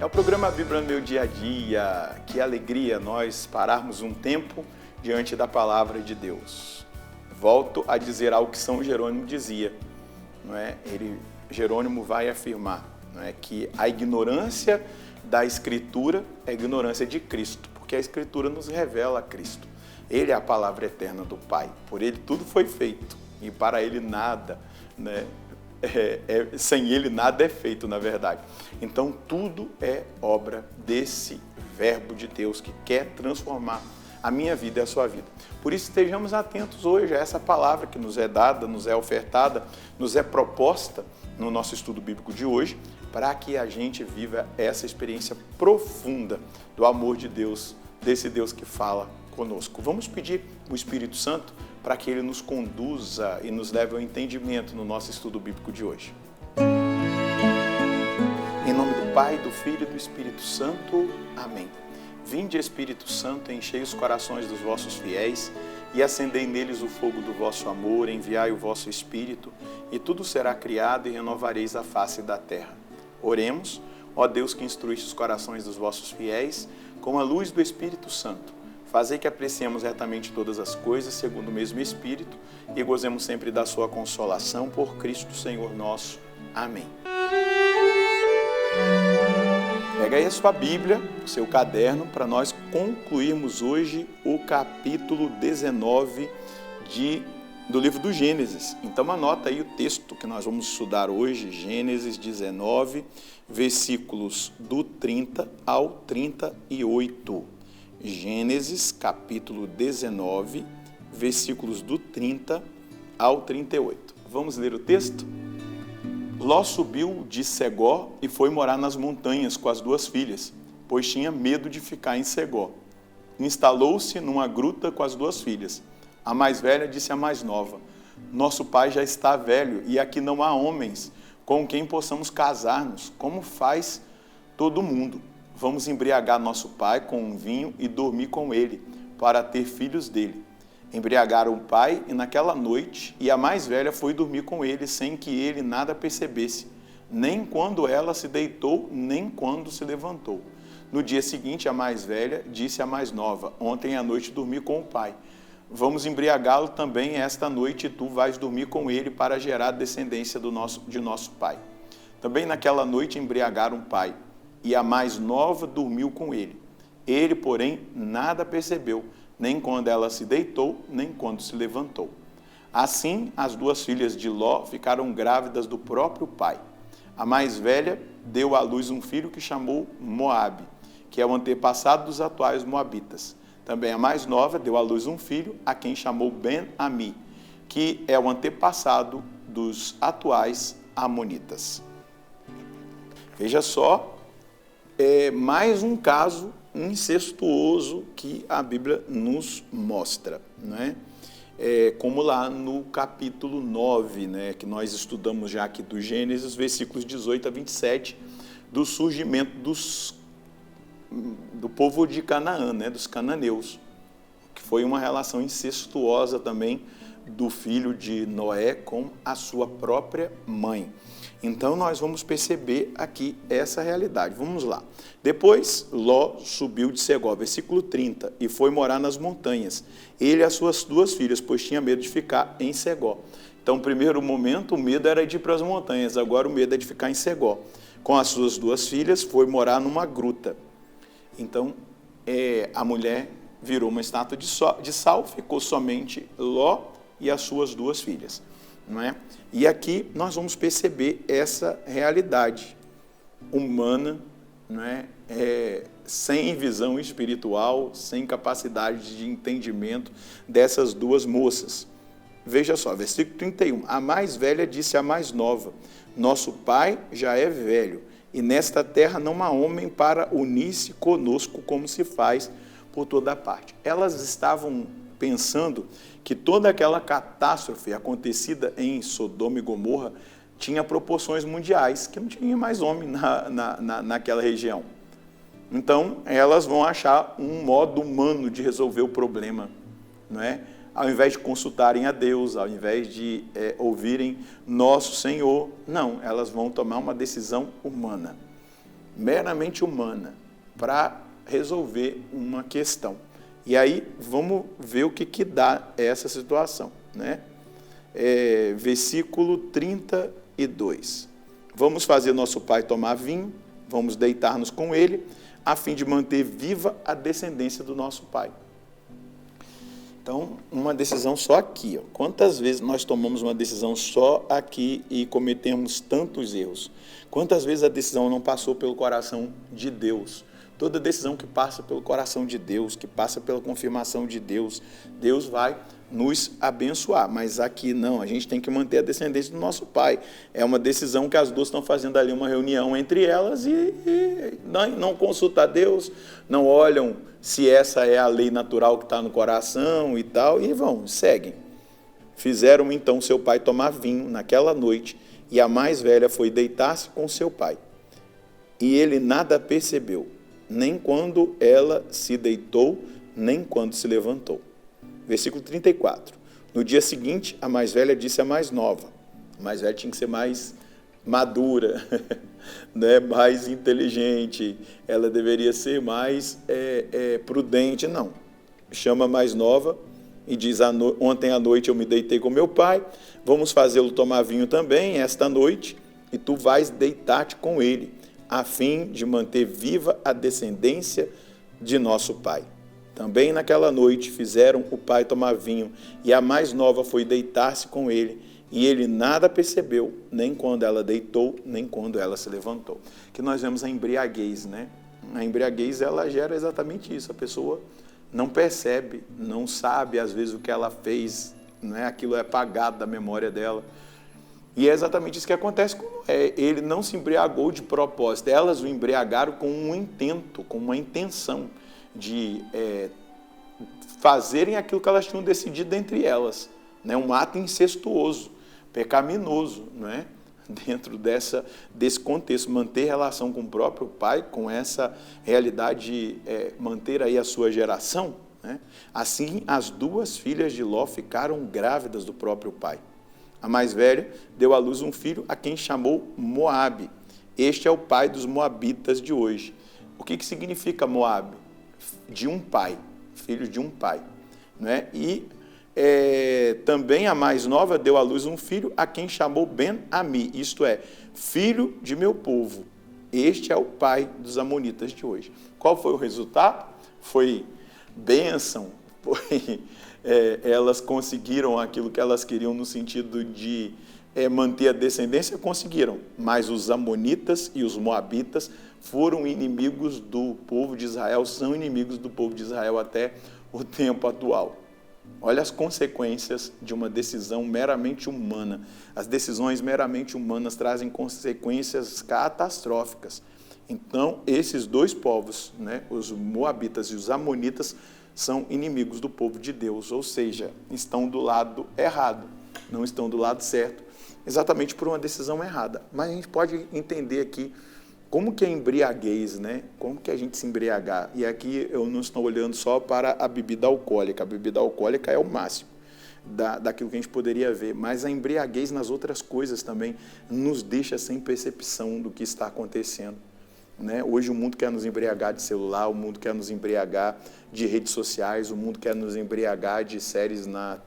É o programa Bíblia no meu dia a dia. Que alegria nós pararmos um tempo diante da palavra de Deus. Volto a dizer algo que São Jerônimo dizia, não é? Jerônimo vai afirmar, não é, que a ignorância da Escritura é a ignorância de Cristo, porque a Escritura nos revela a Cristo. Ele é a palavra eterna do Pai, por Ele tudo foi feito e para Ele nada, né? Sem Ele nada é feito, na verdade. Então tudo é obra desse verbo de Deus que quer transformar a minha vida e a sua vida. Por isso estejamos atentos hoje a essa palavra que nos é dada, nos é ofertada, nos é proposta no nosso estudo bíblico de hoje, para que a gente viva essa experiência profunda do amor de Deus, desse Deus que fala conosco. Vamos pedir o Espírito Santo para que Ele nos conduza e nos leve ao entendimento no nosso estudo bíblico de hoje. Em nome do Pai, do Filho e do Espírito Santo. Amém. Vinde, Espírito Santo, enchei os corações dos vossos fiéis e acendei neles o fogo do vosso amor, enviai o vosso Espírito e tudo será criado e renovareis a face da terra. Oremos, ó Deus que instruíste os corações dos vossos fiéis com a luz do Espírito Santo. Fazei que apreciemos retamente todas as coisas, segundo o mesmo Espírito, e gozemos sempre da sua consolação, por Cristo Senhor nosso. Amém. Pega aí a sua Bíblia, o seu caderno, para nós concluirmos hoje o capítulo 19 do livro do Gênesis. Então anota aí o texto que nós vamos estudar hoje, Gênesis 19, versículos do 30 ao 38. Gênesis, capítulo 19, versículos do 30 ao 38. Vamos ler o texto? Ló subiu de Segó e foi morar nas montanhas com as duas filhas, pois tinha medo de ficar em Segó. Instalou-se numa gruta com as duas filhas. A mais velha disse à mais nova: nosso pai já está velho e aqui não há homens com quem possamos casar-nos, como faz todo mundo. Vamos embriagar nosso pai com um vinho e dormir com ele, para ter filhos dele. Embriagaram o pai e naquela noite, e a mais velha foi dormir com ele, sem que ele nada percebesse, nem quando ela se deitou, nem quando se levantou. No dia seguinte, a mais velha disse à mais nova: ontem à noite dormi com o pai. Vamos embriagá-lo também esta noite, e tu vais dormir com ele para gerar descendência de nosso pai. Também naquela noite embriagaram o pai, e a mais nova dormiu com ele. Ele, porém, nada percebeu, nem quando ela se deitou, nem quando se levantou. Assim, as duas filhas de Ló ficaram grávidas do próprio pai. A mais velha deu à luz um filho que chamou Moabe, que é o antepassado dos atuais moabitas. Também a mais nova deu à luz um filho, a quem chamou Ben-Ami, que é o antepassado dos atuais amonitas. Veja só, é mais um caso incestuoso que a Bíblia nos mostra, né? Como lá no capítulo 9, né, que nós estudamos já aqui do Gênesis, versículos 18 a 27, do surgimento do povo de Canaã, né, dos cananeus, que foi uma relação incestuosa também do filho de Noé com a sua própria mãe. Então nós vamos perceber aqui essa realidade. Vamos lá. Depois Ló subiu de Segó, versículo 30, e foi morar nas montanhas, ele e as suas duas filhas, pois tinha medo de ficar em Segó. Então, no primeiro momento, o medo era de ir para as montanhas, agora o medo é de ficar em Segó. Com as suas duas filhas, foi morar numa gruta. Então, a mulher virou uma estátua de sal, ficou somente Ló e as suas duas filhas. Não é? E aqui nós vamos perceber essa realidade humana, não é? Sem visão espiritual, sem capacidade de entendimento dessas duas moças. Veja só, versículo 31. A mais velha disse à mais nova: nosso pai já é velho, e nesta terra não há homem para unir-se conosco como se faz por toda parte. Elas estavam pensando que toda aquela catástrofe acontecida em Sodoma e Gomorra tinha proporções mundiais, que não tinha mais homem naquela região. Então, elas vão achar um modo humano de resolver o problema, não é? Ao invés de consultarem a Deus, ao invés de ouvirem nosso Senhor, não, elas vão tomar uma decisão humana. meramente humana para resolver uma questão. E aí vamos ver o que dá essa situação, né? Versículo 32. Vamos fazer nosso pai tomar vinho, vamos deitar-nos com ele, a fim de manter viva a descendência do nosso pai. Então, uma decisão só aqui. Quantas vezes nós tomamos uma decisão só aqui e cometemos tantos erros? Quantas vezes a decisão não passou pelo coração de Deus? Toda decisão que passa pelo coração de Deus, que passa pela confirmação de Deus, Deus vai nos abençoar. Mas aqui não, a gente tem que manter a descendência do nosso pai. É uma decisão que as duas estão fazendo ali, uma reunião entre elas e não consultam a Deus, não olham se essa é a lei natural que está no coração e tal, e seguem. Fizeram então seu pai tomar vinho naquela noite, e a mais velha foi deitar-se com seu pai. E ele nada percebeu, nem quando ela se deitou, nem quando se levantou. Versículo 34. No dia seguinte, a mais velha disse à mais nova. A mais velha tinha que ser mais madura, né? Mais inteligente, ela deveria ser mais prudente. Não, chama a mais nova e diz, ontem à noite eu me deitei com meu pai, vamos fazê-lo tomar vinho também esta noite, e tu vais deitar-te com ele, a fim de manter viva a descendência de nosso pai. Também naquela noite fizeram o pai tomar vinho, e a mais nova foi deitar-se com ele, e ele nada percebeu, nem quando ela deitou, nem quando ela se levantou. Que nós vemos a embriaguez, né? A embriaguez, ela gera exatamente isso, a pessoa não percebe, não sabe às vezes o que ela fez, né? Aquilo é apagado da memória dela. E é exatamente isso que acontece com Noé. Ele não se embriagou de propósito, elas o embriagaram com um intento, com uma intenção de fazerem aquilo que elas tinham decidido entre elas, né? Um ato incestuoso, pecaminoso, né? Dentro desse contexto, manter relação com o próprio pai, com essa realidade de manter aí a sua geração, né? Assim, as duas filhas de Ló ficaram grávidas do próprio pai. A mais velha deu à luz um filho a quem chamou Moabe. Este é o pai dos moabitas de hoje. O que significa Moabe? De um pai, filho de um pai, né? E também a mais nova deu à luz um filho a quem chamou Ben-Ami, isto é, filho de meu povo. Este é o pai dos amonitas de hoje. Qual foi o resultado? Foi bênção, elas conseguiram aquilo que elas queriam no sentido de manter a descendência, conseguiram, mas os amonitas e os moabitas foram inimigos do povo de Israel, são inimigos do povo de Israel até o tempo atual. Olha as consequências de uma decisão meramente humana. As decisões meramente humanas trazem consequências catastróficas. Então, esses dois povos, né, os moabitas e os amonitas, são inimigos do povo de Deus, ou seja, estão do lado errado, não estão do lado certo, exatamente por uma decisão errada. Mas a gente pode entender aqui como que é embriaguez, né? Como que a gente se embriagar. E aqui eu não estou olhando só para a bebida alcoólica. A bebida alcoólica é o máximo daquilo que a gente poderia ver. Mas a embriaguez nas outras coisas também nos deixa sem percepção do que está acontecendo, né? Hoje o mundo quer nos embriagar de celular, o mundo quer nos embriagar de redes sociais, o mundo quer nos embriagar de séries na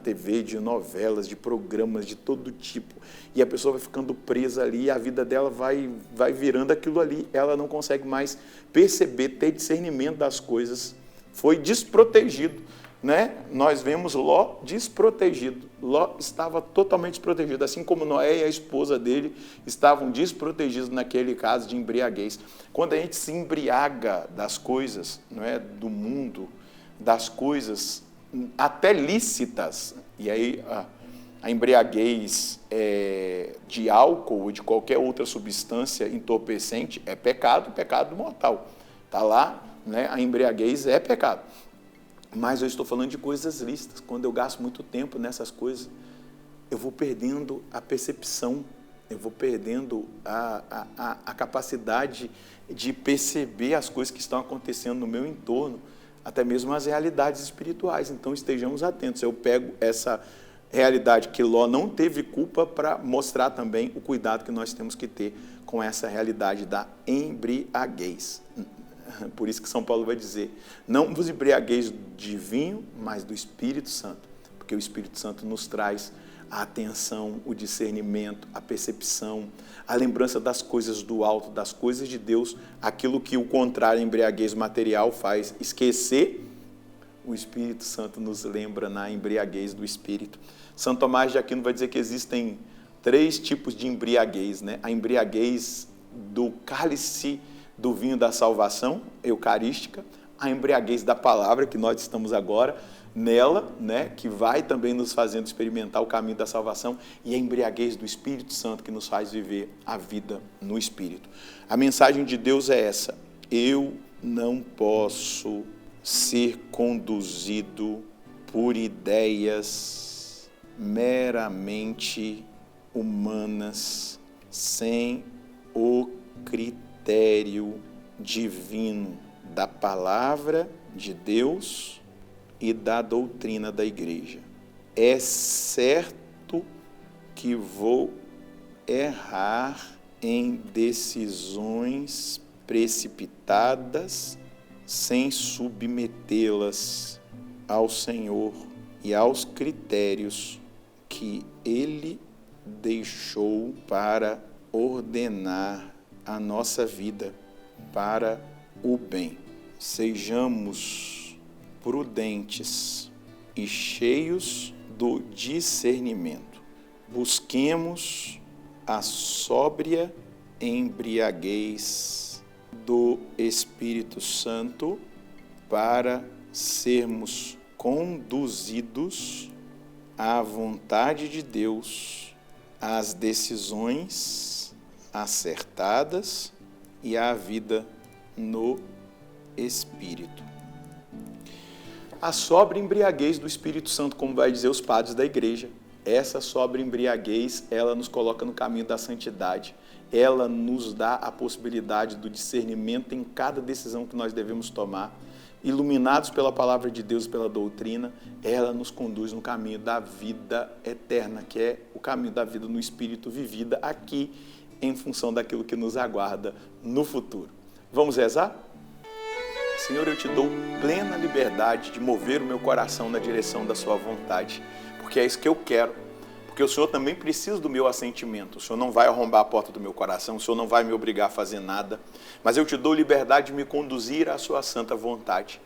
TV, de novelas, de programas de todo tipo, e a pessoa vai ficando presa ali, a vida dela vai virando aquilo ali, ela não consegue mais perceber, ter discernimento das coisas, foi desprotegido, né? Nós vemos Ló desprotegido, Ló estava totalmente desprotegido, assim como Noé e a esposa dele estavam desprotegidos naquele caso de embriaguez. Quando a gente se embriaga das coisas, não é, do mundo, das coisas até lícitas, e aí a embriaguez de álcool ou de qualquer outra substância entorpecente é pecado, pecado mortal. Está lá, né? A embriaguez é pecado. Mas eu estou falando de coisas lícitas. Quando eu gasto muito tempo nessas coisas, eu vou perdendo a percepção, eu vou perdendo a capacidade de perceber as coisas que estão acontecendo no meu entorno, até mesmo as realidades espirituais. Então, estejamos atentos. Eu pego essa realidade que Ló não teve culpa, para mostrar também o cuidado que nós temos que ter com essa realidade da embriaguez. Por isso que São Paulo vai dizer, não vos embriagueis de vinho, mas do Espírito Santo, porque o Espírito Santo nos traz a atenção, o discernimento, a percepção, a lembrança das coisas do alto, das coisas de Deus, aquilo que o contrário, a embriaguez material, faz esquecer. O Espírito Santo nos lembra na embriaguez do Espírito. São Tomás de Aquino vai dizer que existem 3 tipos de embriaguez, né? A embriaguez do cálice do vinho da salvação, eucarística, a embriaguez da palavra, que nós estamos agora nela, né? Que vai também nos fazendo experimentar o caminho da salvação, e a embriaguez do Espírito Santo, que nos faz viver a vida no Espírito. A mensagem de Deus é essa: eu não posso ser conduzido por ideias meramente humanas, sem o critério divino da palavra de Deus e da doutrina da igreja. É certo que vou errar em decisões precipitadas, sem submetê-las ao Senhor e aos critérios que Ele deixou para ordenar a nossa vida para o bem. Sejamos prudentes e cheios do discernimento. Busquemos a sóbria embriaguez do Espírito Santo para sermos conduzidos à vontade de Deus, às decisões acertadas e à vida no Espírito. A sóbria embriaguez do Espírito Santo, como vai dizer os padres da igreja, essa sóbria embriaguez, ela nos coloca no caminho da santidade. Ela nos dá a possibilidade do discernimento em cada decisão que nós devemos tomar. Iluminados pela palavra de Deus e pela doutrina, ela nos conduz no caminho da vida eterna, que é o caminho da vida no Espírito vivida aqui, em função daquilo que nos aguarda no futuro. Vamos rezar? Senhor, eu te dou plena liberdade de mover o meu coração na direção da sua vontade, porque é isso que eu quero. Porque o Senhor também precisa do meu assentimento. O Senhor não vai arrombar a porta do meu coração, o Senhor não vai me obrigar a fazer nada, mas eu te dou liberdade de me conduzir à sua santa vontade.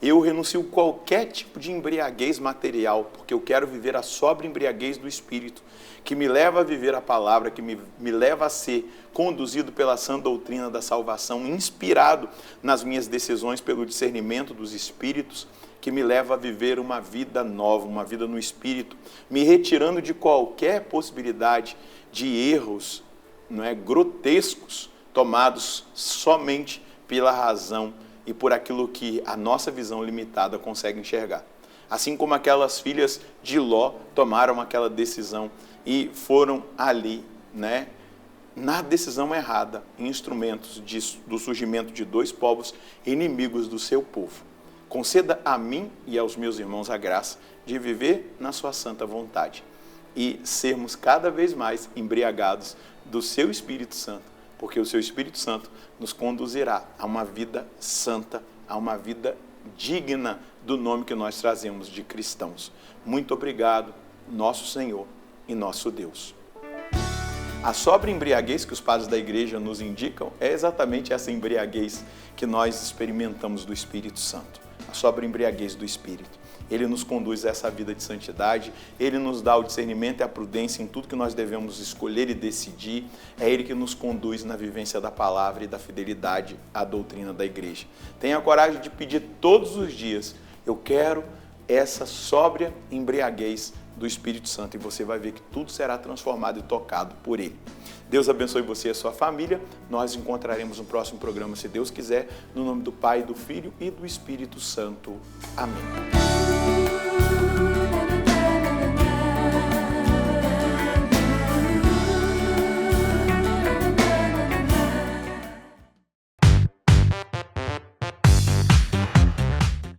Eu renuncio qualquer tipo de embriaguez material, porque eu quero viver a sóbria embriaguez do Espírito, que me leva a viver a palavra, que me leva a ser conduzido pela sã doutrina da salvação, inspirado nas minhas decisões pelo discernimento dos Espíritos, que me leva a viver uma vida nova, uma vida no Espírito, me retirando de qualquer possibilidade de erros, grotescos, tomados somente pela razão e por aquilo que a nossa visão limitada consegue enxergar. Assim como aquelas filhas de Ló tomaram aquela decisão e foram ali, na decisão errada, instrumentos do surgimento de 2 povos inimigos do seu povo. Conceda a mim e aos meus irmãos a graça de viver na sua santa vontade e sermos cada vez mais embriagados do seu Espírito Santo, porque o seu Espírito Santo nos conduzirá a uma vida santa, a uma vida digna do nome que nós trazemos de cristãos. Muito obrigado, nosso Senhor e nosso Deus. A sóbria embriaguez que os padres da igreja nos indicam é exatamente essa embriaguez que nós experimentamos do Espírito Santo. A sóbria embriaguez do Espírito. Ele nos conduz a essa vida de santidade, Ele nos dá o discernimento e a prudência em tudo que nós devemos escolher e decidir. É Ele que nos conduz na vivência da palavra e da fidelidade à doutrina da igreja. Tenha coragem de pedir todos os dias: eu quero essa sóbria embriaguez do Espírito Santo, e você vai ver que tudo será transformado e tocado por Ele. Deus abençoe você e a sua família. Nós nos encontraremos no próximo programa, se Deus quiser, no nome do Pai, do Filho e do Espírito Santo. Amém.